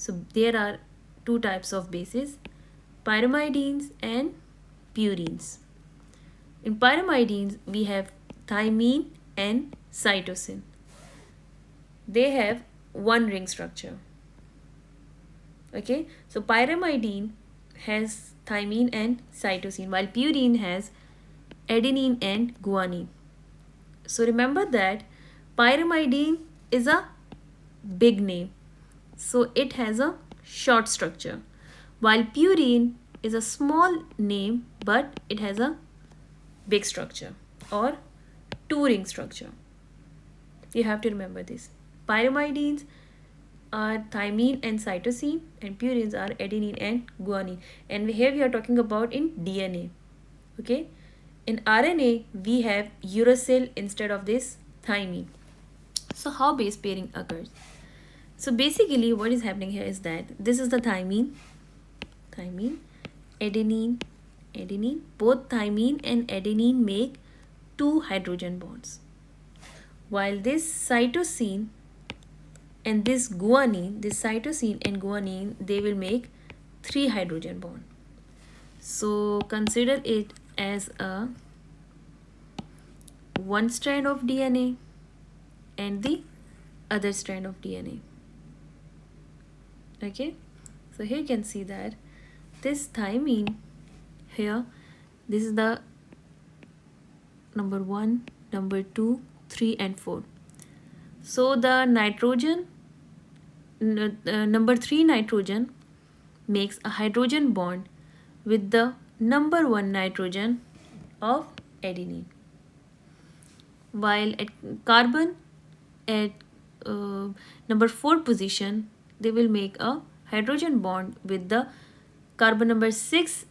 So there are two types of bases, pyrimidines and purines. In pyrimidines, we have thymine and cytosine. They have one ring structure. Okay, so pyrimidine has thymine and cytosine, while purine has adenine and guanine. So remember that pyrimidine is a big name, so it has a short structure, while purine is a small name but it has a big structure or two ring structure. You have to remember this. Pyrimidines are thymine and cytosine, and purines are adenine and guanine. And here we are talking about in DNA. Okay, in RNA we have uracil instead of this thymine. So how base pairing occurs? So basically what is happening here is that this is the thymine, adenine, both thymine and adenine make two hydrogen bonds, while this cytosine and this guanine, this cytosine and guanine, they will make three hydrogen bond. So consider it as a one strand of DNA and the other strand of DNA. Okay, so here you can see that this thymine here, this is the number 1, number 2, 3 and 4. So the nitrogen, number 3 nitrogen makes a hydrogen bond with the number 1 nitrogen of adenine, while at carbon at number 4 position they will make a hydrogen bond with the carbon number 6